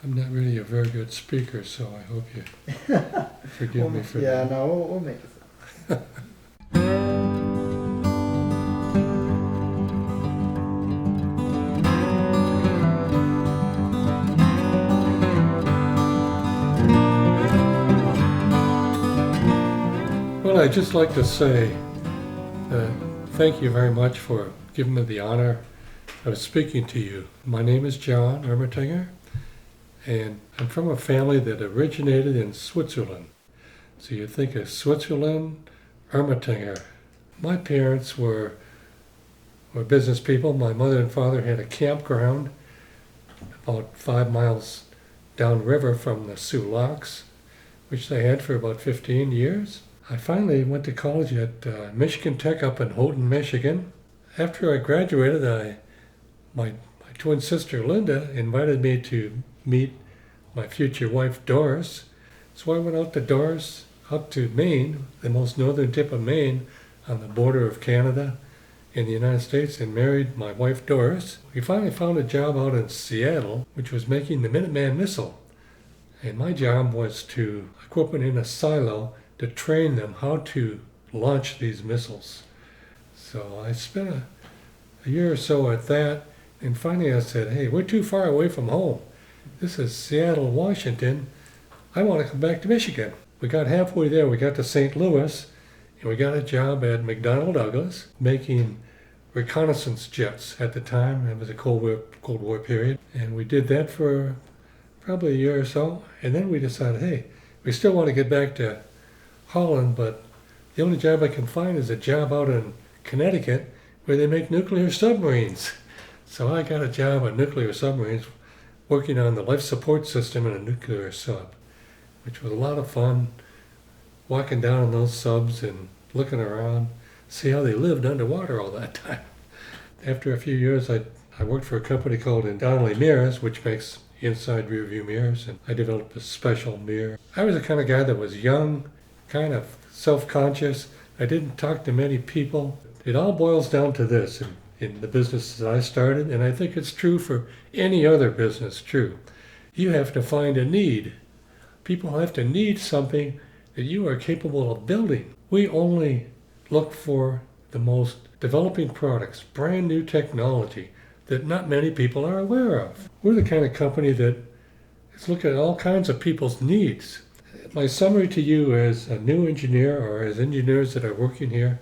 I'm not really a very good speaker, so I hope you forgive me for Yeah, that. no, we'll make it. Well, I'd just like to say thank you very much for giving me the honor of speaking to you. My name is John Ermatinger, and I'm from a family that originated in Switzerland. So you think of Switzerland, Ermatinger. My parents were business people. My mother and father had a campground about 5 miles downriver from the Sioux Locks, which they had for about 15 years. I finally went to college at Michigan Tech up in Houghton, Michigan. After I graduated, my twin sister Linda invited me to meet my future wife Doris. So I went out to Maine, the most northern tip of Maine, on the border of Canada and the United States, and married my wife Doris. We finally found a job out in Seattle, which was making the Minuteman missile. And my job was to equipment in a silo to train them how to launch these missiles. So I spent a year or so at that, and finally I said, hey, we're too far away from home. This is Seattle, Washington. I want to come back to Michigan. We got halfway there. We got to St. Louis, and we got a job at McDonnell Douglas making reconnaissance jets at the time. It was a Cold War period. And we did that for probably a year or so. And then we decided, hey, we still want to get back to Holland, but the only job I can find is a job out in Connecticut where they make nuclear submarines. So I got a job on nuclear submarines working on the life support system in a nuclear sub, which was a lot of fun, walking down on those subs and looking around, see how they lived underwater all that time. After a few years, I worked for a company called Donnelly Mirrors, which makes inside rear view mirrors, and I developed a special mirror. I was the kind of guy that was young, kind of self-conscious. I didn't talk to many people. It all boils down to this in the business that I started, and I think it's true for any other business, true. You have to find a need. People have to need something that you are capable of building. We only look for the most developing products, brand new technology that not many people are aware of. We're the kind of company that is looking at all kinds of people's needs. My summary to you as a new engineer or as engineers that are working here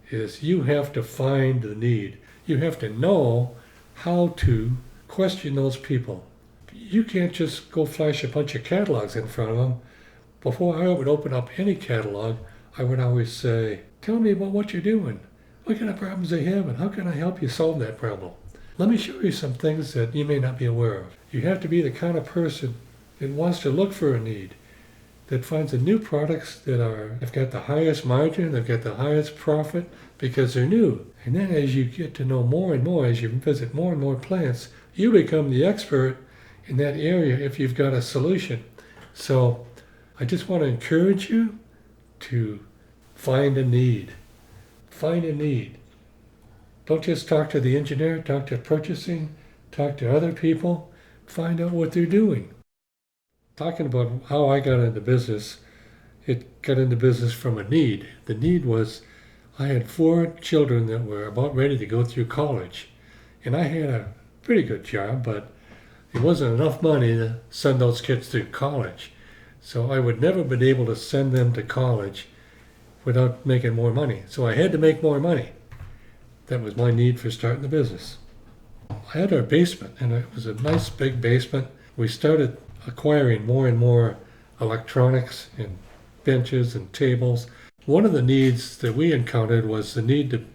is you have to find the need. You have to know how to question those people. You can't just go flash a bunch of catalogs in front of them. Before I would open up any catalog, I would always say, tell me about what you're doing. What kind of problems they have and how can I help you solve that problem? Let me show you some things that you may not be aware of. You have to be the kind of person that wants to look for a need, that finds the new products have got the highest margin, they've got the highest profit because they're new. And then as you get to know more and more, as you visit more and more plants, you become the expert in that area if you've got a solution. So I just want to encourage you to find a need. Find a need. Don't just talk to the engineer, talk to purchasing, talk to other people, find out what they're doing. Talking about how I got into business, it got into business from a need. The need was I had 4 children that were about ready to go through college. And I had a pretty good job, but it wasn't enough money to send those kids through college. So I would never been able to send them to college without making more money. So I had to make more money. That was my need for starting the business. I had our basement, and it was a nice big basement. We started acquiring more and more electronics and benches and tables. One of the needs that we encountered was the need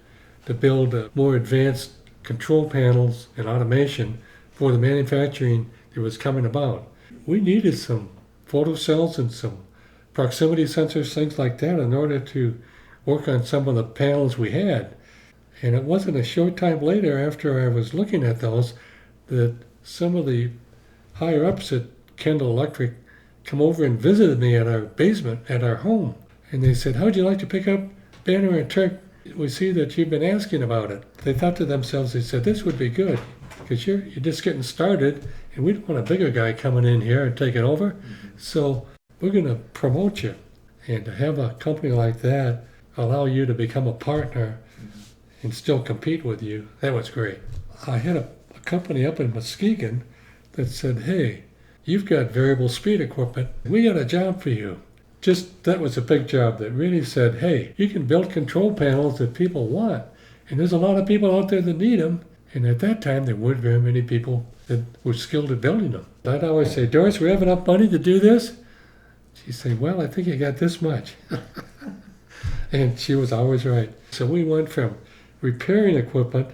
to build more advanced control panels and automation for the manufacturing that was coming about. We needed some photocells and some proximity sensors, things like that, in order to work on some of the panels we had. And it wasn't a short time later after I was looking at those that some of the higher ups at Kendall Electric come over and visited me at our basement, at our home. And they said, how'd you like to pick up Banner and Turk? We see that you've been asking about it. They thought to themselves, they said, this would be good. because you're just getting started, and we don't want a bigger guy coming in here and taking over. So we're going to promote you. And to have a company like that allow you to become a partner and still compete with you, that was great. I had a company up in Muskegon that said, hey, you've got variable speed equipment. We got a job for you. Just that was a big job that really said, hey, you can build control panels that people want. And there's a lot of people out there that need them. And at that time, there weren't very many people that were skilled at building them. I'd always say, Doris, we have enough money to do this? She'd say, well, I think you got this much. And she was always right. So we went from repairing equipment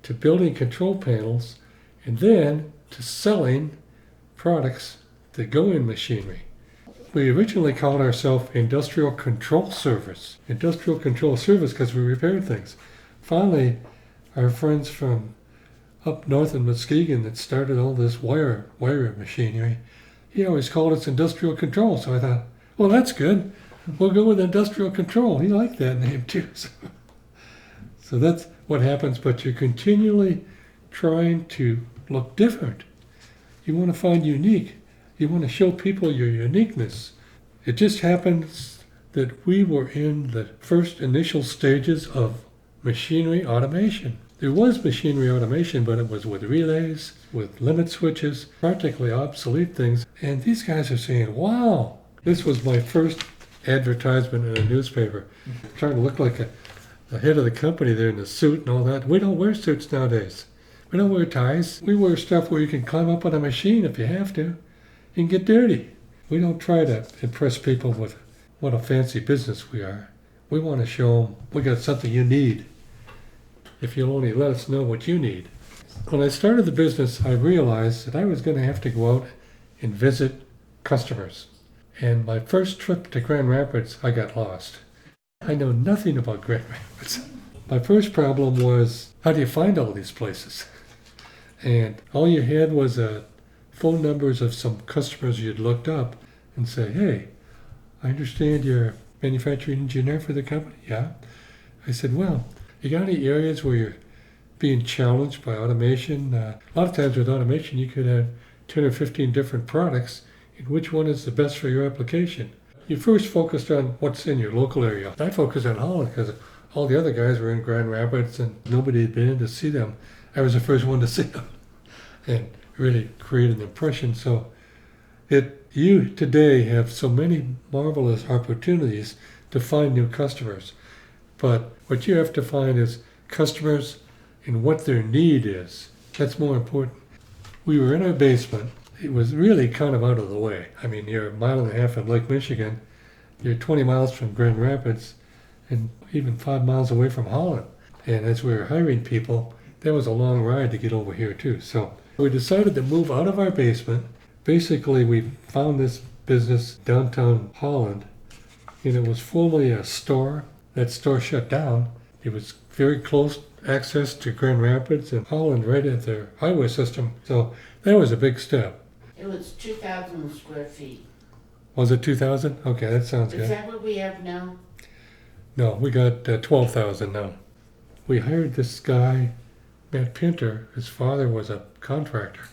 to building control panels and then to selling products that go in machinery. We originally called ourselves Industrial Control Service. Industrial Control Service because we repaired things. Finally, our friends from up north in Muskegon that started all this wire machinery, he always called us Industrial Control. So I thought, well, that's good. We'll go with Industrial Control. He liked that name too. So that's what happens, but you're continually trying to look different. You want to find unique. You want to show people your uniqueness. It just happens that we were in the first initial stages of machinery automation. There was machinery automation, but it was with relays, with limit switches, practically obsolete things. And these guys are saying, wow, this was my first advertisement in a newspaper. Trying to look like the head of the company there in a suit and all that. We don't wear suits nowadays. We don't wear ties. We wear stuff where you can climb up on a machine if you have to. You can get dirty. We don't try to impress people with what a fancy business we are. We want to show them we got something you need. If you'll only let us know what you need. When I started the business, I realized that I was going to have to go out and visit customers. And my first trip to Grand Rapids, I got lost. I know nothing about Grand Rapids. My first problem was, how do you find all these places? And all you had was phone numbers of some customers you'd looked up and say, hey, I understand you're a manufacturing engineer for the company. Yeah. I said, well, you got any areas where you're being challenged by automation? A lot of times with automation, you could have 10 or 15 different products, and which one is the best for your application? You first focused on what's in your local area. I focused on Holland because all the other guys were in Grand Rapids and nobody had been in to see them. I was the first one to see them and really create an impression. So you today have so many marvelous opportunities to find new customers. But what you have to find is customers and what their need is. That's more important. We were in our basement. It was really kind of out of the way. I mean, you're a mile and a half from Lake Michigan. You're 20 miles from Grand Rapids and even 5 miles away from Holland. And as we were hiring people, that was a long ride to get over here too. So we decided to move out of our basement. Basically, we found this business downtown Holland, and it was formerly a store. That store shut down. It was very close access to Grand Rapids and Holland right at their highway system. So that was a big step. It was 2,000 square feet. Was it 2,000? Okay, that sounds good. Is that what we have now? No, we got 12,000 now. We hired this guy, Matt Pinter. His father was a contractor.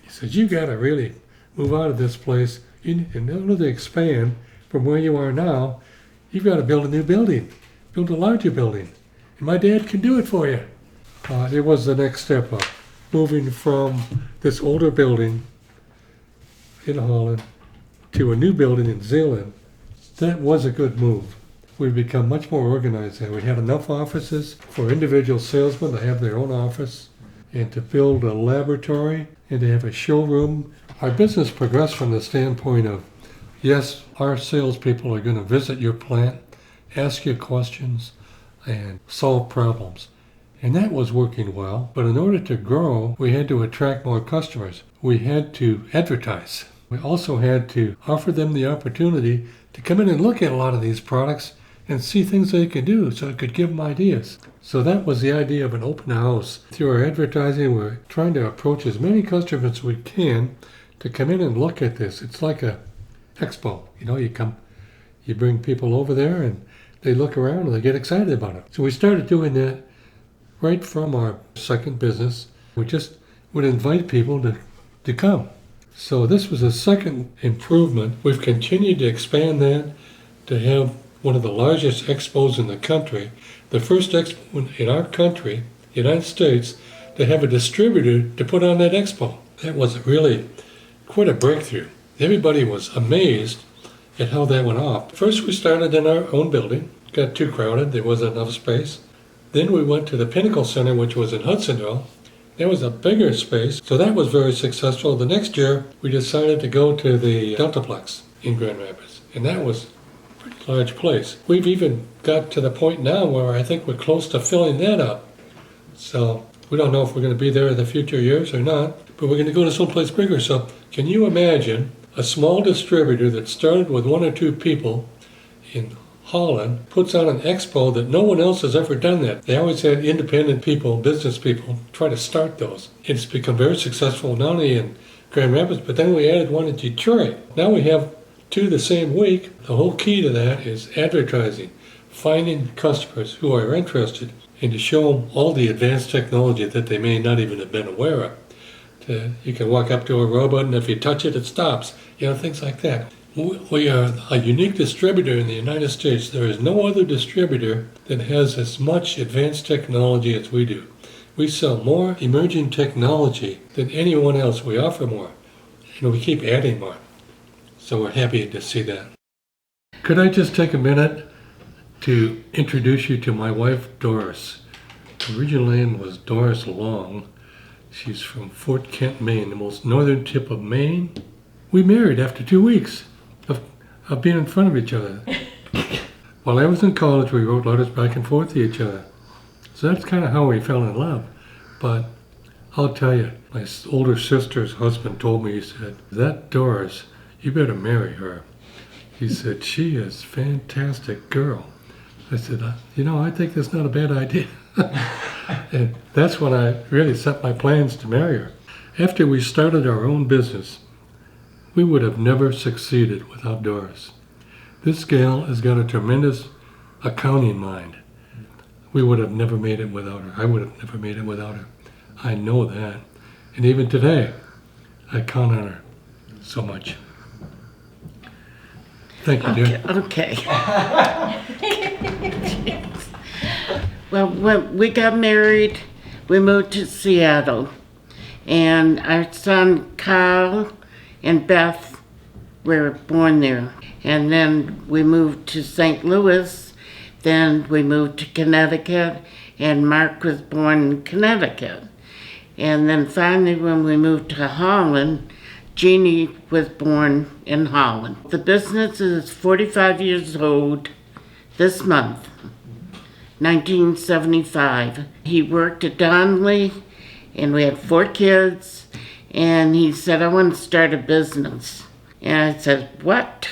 He said, you got to really move out of this place. In order to expand from where you are now, you've got to build a new building, build a larger building. And my dad can do it for you. It was the next step up, moving from this older building in Holland to a new building in Zeeland. That was a good move. We've become much more organized there. We had enough offices for individual salesmen to have their own office and to build a laboratory and to have a showroom. Our business progressed from the standpoint of, yes, our salespeople are going to visit your plant, ask you questions, and solve problems. And that was working well. But in order to grow, we had to attract more customers. We had to advertise. We also had to offer them the opportunity to come in and look at a lot of these products and see things they could do so it could give them ideas. So that was the idea of an open house. Through our advertising, we're trying to approach as many customers as we can to come in and look at this. It's like a expo. You bring people over there and they look around and they get excited about it. So we started doing that right from our second business. We just would invite people to come. So this was a second improvement. We've continued to expand that to have one of the largest expos in the country, the first expo in our country, the United States, to have a distributor to put on that expo. That was really quite a breakthrough. Everybody was amazed at how that went off. First we started in our own building, got too crowded, there wasn't enough space. Then we went to the Pinnacle Center, which was in Hudsonville. There was a bigger space, so that was very successful. The next year, we decided to go to the Deltaplex in Grand Rapids, and that was a pretty large place. We've even got to the point now where I think we're close to filling that up. So we don't know if we're going to be there in the future years or not, but we're going to go to someplace bigger. So can you imagine a small distributor that started with 1 or 2 people in Holland puts on an expo that no one else has ever done that. They always had independent people, business people, try to start those. It's become very successful not only in Grand Rapids, but then we added one in Detroit. Now we have 2 the same week. The whole key to that is advertising, finding customers who are interested, and to show them all the advanced technology that they may not even have been aware of. You can walk up to a robot, and if you touch it, it stops. Things like that. We are a unique distributor in the United States. There is no other distributor that has as much advanced technology as we do. We sell more emerging technology than anyone else. We offer more. We keep adding more. So we're happy to see that. Could I just take a minute to introduce you to my wife, Doris? Her original name was Doris Long. She's from Fort Kent, Maine, the most northern tip of Maine. We married after 2 weeks of being in front of each other. While I was in college, we wrote letters back and forth to each other. So that's kind of how we fell in love. But I'll tell you, my older sister's husband told me, he said, that Doris, you better marry her. He said, she is a fantastic girl. I said, I think that's not a bad idea. And that's when I really set my plans to marry her. After we started our own business, we would have never succeeded without Doris. This gal has got a tremendous accounting mind. We would have never made it without her. I would have never made it without her. I know that. And even today, I count on her so much. Thank you, dear. Okay. Well, when we got married, we moved to Seattle. And our son, Karl and Beth, were born there. And then we moved to St. Louis. Then we moved to Connecticut. And Mark was born in Connecticut. And then finally, when we moved to Holland, Jeannie was born in Holland. The business is 45 years old this month, 1975. He worked at Donnelly, and we had 4 kids, and he said, I want to start a business. And I said, what?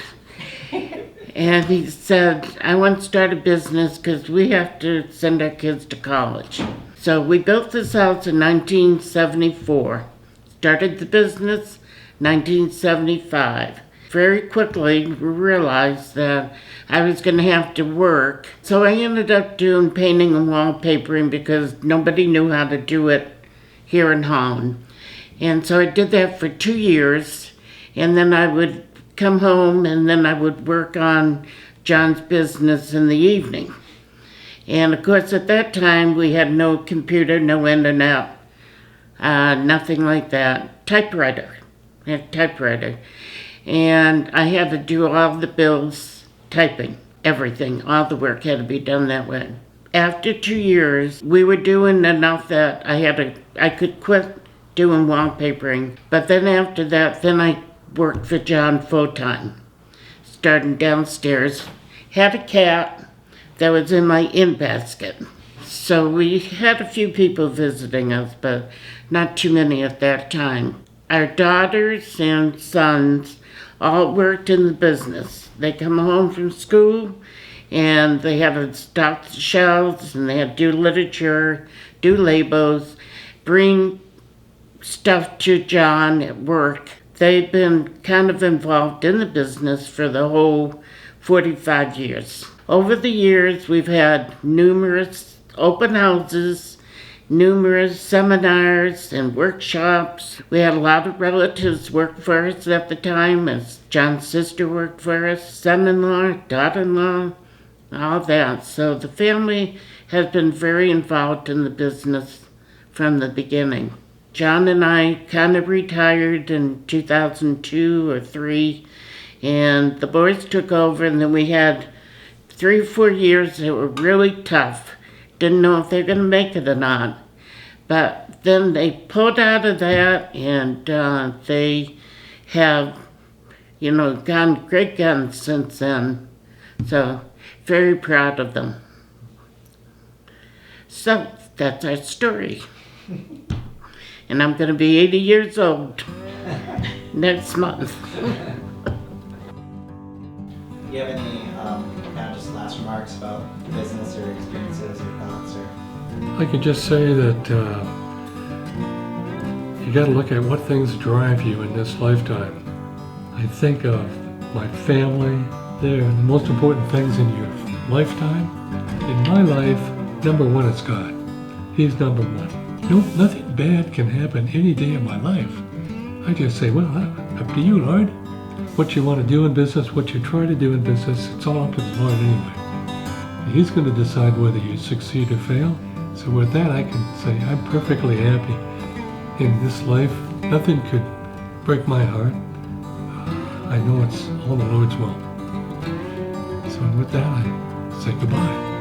And he said, I want to start a business because we have to send our kids to college. So we built this house in 1974, started the business 1975. Very quickly, we realized that I was going to have to work. So I ended up doing painting and wallpapering because nobody knew how to do it here in Holland. And so I did that for 2 years. And then I would come home and then I would work on John's business in the evening. And of course, at that time, we had no computer, no internet, nothing like that. Typewriter. I had a typewriter. And I had to do all the bills, typing, everything. All the work had to be done that way. After 2 years, we were doing enough that I could quit doing wallpapering. But then after that, then I worked for John full-time, starting downstairs. Had a cat that was in my in-basket. So we had a few people visiting us, but not too many at that time. Our daughters and sons all worked in the business. They come home from school and they had to stock the shelves and they had to do literature, do labels, bring stuff to John at work. They've been kind of involved in the business for the whole 45 years. Over the years, we've had numerous open houses numerous seminars and workshops. We had a lot of relatives work for us at the time, as John's sister worked for us, son-in-law, daughter-in-law, all that. So the family has been very involved in the business from the beginning. John and I kind of retired in 2002 or 3, and the boys took over, and then we had 3 or 4 years that were really tough. Didn't know if they were going to make it or not. But then they pulled out of that, and they have, gone great guns since then. So, very proud of them. So, that's our story. And I'm going to be 80 years old next month. Do you have any kind of just last remarks about business or experiences or thoughts? Or? I can just say that you got to look at what things drive you in this lifetime. I think of my family. They're the most important things in your lifetime. In my life, number 1 is God. He's number 1. No, nothing bad can happen any day of my life. I just say, well, up to you, Lord. What you want to do in business, what you try to do in business, it's all up to the Lord anyway. He's going to decide whether you succeed or fail. So with that, I can say I'm perfectly happy in this life. Nothing could break my heart. I know it's all the Lord's will. So with that, I say goodbye.